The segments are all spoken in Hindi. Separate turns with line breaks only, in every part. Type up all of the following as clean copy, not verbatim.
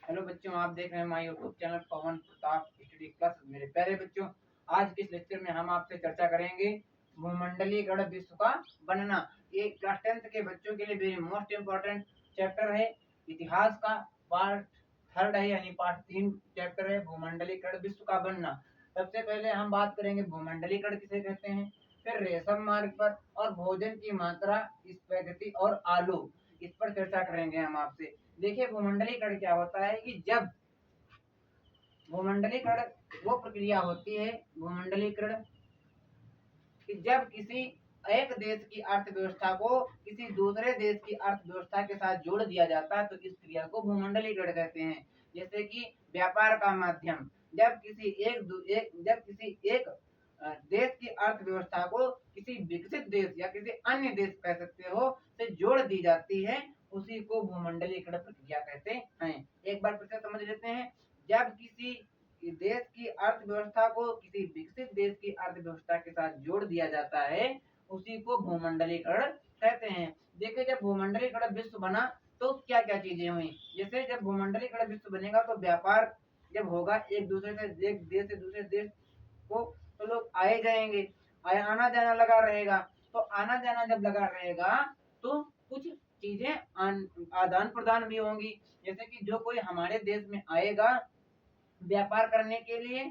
हेलो बच्चों, आप देख रहे हैं हमारे यूट्यूब चैनल पवन प्रताप स्टडी क्लास। मेरे प्यारे बच्चों, आज के इस लेक्चर में हम आपसे चर्चा करेंगे भूमंडलीकरण विश्व का बनना। ये क्लास 10th के बच्चों के लिए वेरी मोस्ट इम्पोर्टेंट चैप्टर है। इतिहास का पार्ट 3 है, यानी पार्ट 3 चैप्टर है भूमंडलीकरण विश्व का बनना। सबसे पहले हम बात करेंगे भूमंडलीकरण किसे कहते हैं, फिर रेशम मार्ग पर और भोजन की मात्रा, स्पैगेटी और आलू, इस पर चर्चा करेंगे हम आपसे। देखिए, भूमंडलीकरण क्या होता है कि जब भूमंडलीकरण वो प्रक्रिया होती है भूमंडलीकरण कि जब किसी एक देश की अर्थव्यवस्था को किसी दूसरे देश की अर्थव्यवस्था के साथ जोड़ दिया जाता है, तो इस क्रिया को भूमंडलीकरण कहते हैं। जैसे कि व्यापार का माध्यम, जब किसी एक देश की अर्थव्यवस्था को किसी विकसित देश या किसी अन्य देश कह सकते हो से जोड़ दी जाती है, उसी को भूमंडलीकरण प्रक्रिया कहते हैं। एक बार फिर से समझ लेते हैं। जब किसी देश की अर्थव्यवस्था को किसी विकसित देश की अर्थव्यवस्था के साथ जोड़ दिया जाता है, उसी को भूमंडलीकरण कहते हैं। देखिए, जब भूमंडलीकरण विश्व बना तो क्या क्या चीजें हुई। जैसे जब भूमंडलीकरण विश्व बनेगा तो व्यापार जब होगा एक दूसरे से, एक देश से दूसरे देश को, तो लोग आए जाएंगे, आना जाना लगा रहेगा। तो आना जाना जब लगा रहेगा तो कुछ चीजें आदान प्रदान भी होंगी। जैसे कि जो कोई हमारे देश में आएगा व्यापार करने के लिए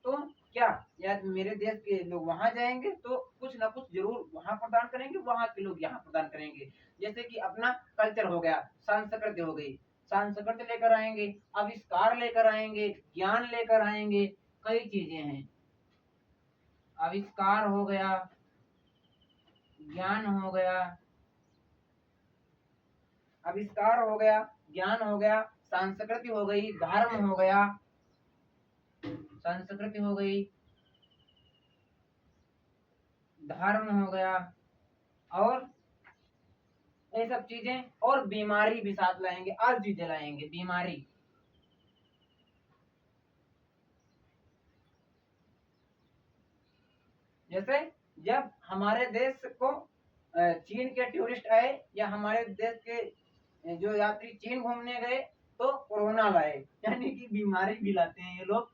तो क्या, या मेरे देश के लोग वहां जाएंगे तो कुछ ना कुछ जरूर वहां प्रदान करेंगे, वहां के लोग यहाँ प्रदान करेंगे। जैसे कि अपना कल्चर हो गया, संस्कृति हो गई, संस्कृति लेकर आएंगे, आविष्कार लेकर आएंगे, ज्ञान लेकर आएंगे, कई चीजें हैं। आविष्कार हो गया, ज्ञान हो गया, आविष्कार हो गया, ज्ञान हो गया, संस्कृति हो गई, धर्म हो गया, संस्कृति हो गई, धर्म हो गया, और ये सब चीजें, और बीमारी भी साथ लाएंगे, आज चीजें लाएंगे, बीमारी। जैसे जब हमारे देश को चीन के टूरिस्ट आए या हमारे देश के जो यात्री चीन घूमने गए तो कोरोना लाए, यानी कि बीमारी भी लाते हैं ये लोग।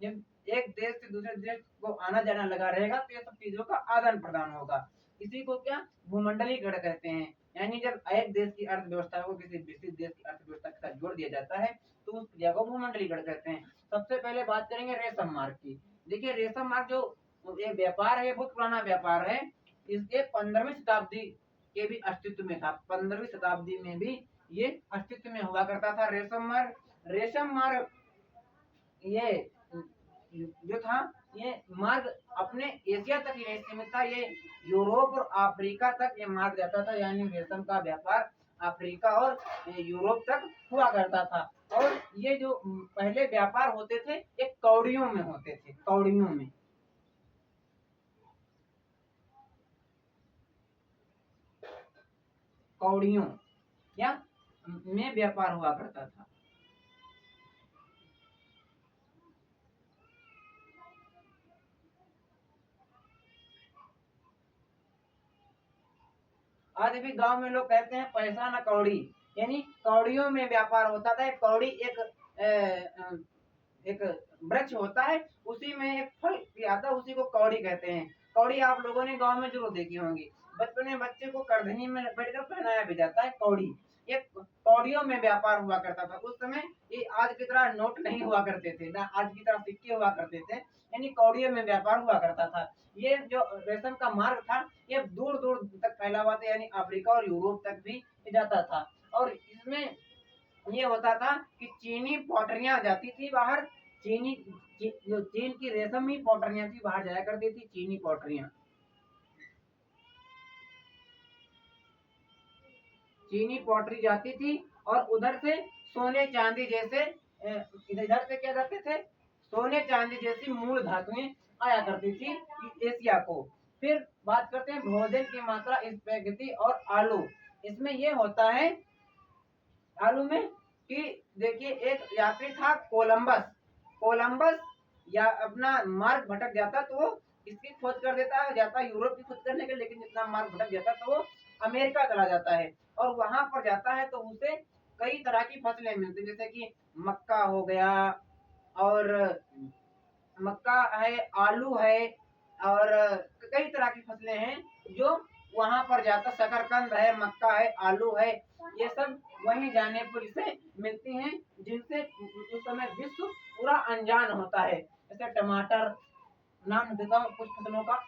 जब एक देश से दूसरे देश को आना जाना लगा रहेगा तो ये सब चीजों का आदान प्रदान होगा। इसी को क्या, भूमंडलीकरण कहते हैं। यानी जब एक देश की अर्थव्यवस्था को किसी विकसित देश की अर्थव्यवस्था के साथ जोड़ दिया जाता है तो उस क्रिया को भूमंडलीकरण कहते हैं। सबसे पहले बात करेंगे रेशम मार्ग की। देखिए, रेशम मार्ग जो ये व्यापार है, बहुत पुराना व्यापार है। इसके 15वीं शताब्दी के भी अस्तित्व में था, 15वीं शताब्दी में भी ये अस्तित्व में हुआ करता था रेशम मार्ग। रेशम मार्ग ये जो था, ये मार्ग अपने एशिया तक ही नहीं सीमित था, ये यूरोप और अफ्रीका तक ये मार्ग जाता था। यानी रेशम का व्यापार अफ्रीका और यूरोप तक हुआ करता था। और ये जो पहले व्यापार होते थे ये कौड़ियों में होते थे, कौड़ियों में। कौड़ियों या में व्यापार हुआ करता था। आज भी गांव में लोग कहते हैं पैसा न कौड़ी, यानी कौड़ियों में व्यापार होता था। कौड़ी एक वृक्ष होता है, उसी में एक फल आता है, उसी को कौड़ी कहते हैं। कौड़ी आप लोगों ने गांव में जरूर देखी होंगी, बचपन में बच्चे को करधनी में बैठकर पहनाया भी जाता है कौड़ी। ये कौड़ियों में व्यापार हुआ करता था उस समय। ये आज की तरह नोट नहीं हुआ करते थे, ना आज की तरह सिक्के हुआ करते थे, यानी कौड़ियों में व्यापार हुआ करता था। ये जो रेशम का मार्ग था ये दूर दूर तक फैला हुआ था, यानी अफ्रीका और यूरोप तक भी जाता था। और इसमें ये होता था कि चीनी पॉटरियां जाती थी बाहर, जो चीन की रेशमी पॉटरियां थी बाहर जाया करती थी, चीनी पॉटरियां, चीनी पॉटरी जाती थी। और उधर से सोने चांदी जैसे, इधर से क्या जाते थे, सोने चांदी जैसी मूल धातुएं आया करती थी एशिया को। फिर बात करते हैं भोजन की मात्रा, स्पैगेटी और आलू। इसमें ये होता है आलू में कि देखिए, एक यात्री था कोलंबस, कोलंबस या अपना मार्ग भटक जाता तो वो इसकी खोज कर देता है, जाता यूरोप की खोज करने के, लेकिन जितना मार्ग भटक जाता तो वो अमेरिका चला जाता है। और वहां पर जाता है तो उसे कई तरह की फसलें मिलती हैं, जैसे कि मक्का हो गया, और मक्का है, आलू है, और कई तरह की फसलें हैं जो वहां पर जाकर, शकरकंद है, मक्का है, आलू है, ये सब वहीं जाने पर इसे मिलती हैं, जिनसे उस समय विश्व पूरा अनजान होता है। जैसे टमाटर, नाम देता हूँ कुछ फसलों का।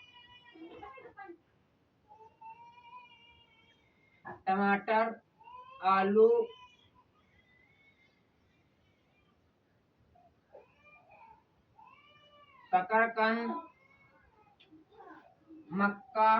टमाटर, आलू, शकरकंद, मक्का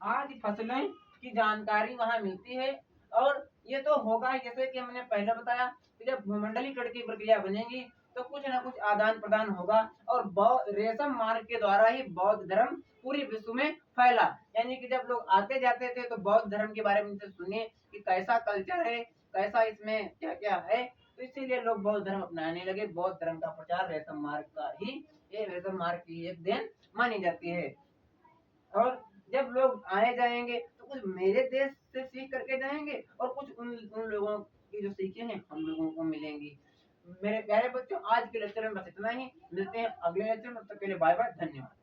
आदि फसलें की जानकारी वहाँ मिलती है। और ये तो होगा ही, जैसे कि हमने पहले बताया कि जब भूमंडलीकरण की प्रक्रिया बनेगी तो कुछ ना कुछ आदान प्रदान होगा, और रेशम मार्ग के द्वारा ही बौद्ध धर्म पूरी विश्व में फैला। यानी कि जब लोग आते जाते थे तो बौद्ध धर्म के बारे में इनसे सुने कि कैसा कल्चर है, कैसा इसमें क्या क्या है, तो इसीलिए लोग बौद्ध धर्म अपनाने लगे। बौद्ध धर्म का प्रचार रेशम मार्ग का ही, ये रेशम मार्ग की एक देन मानी जाती है। और जब लोग आए जाएंगे तो कुछ मेरे देश से सीख करके जाएंगे, और कुछ उन उन लोगों की जो सीखे हैं हम लोगों को मिलेंगी। मेरे प्यारे बच्चों, आज के लेक्चर में बस इतना ही। मिलते हैं अगले लेक्चर में, तब तक के लिए बाय बाय, धन्यवाद।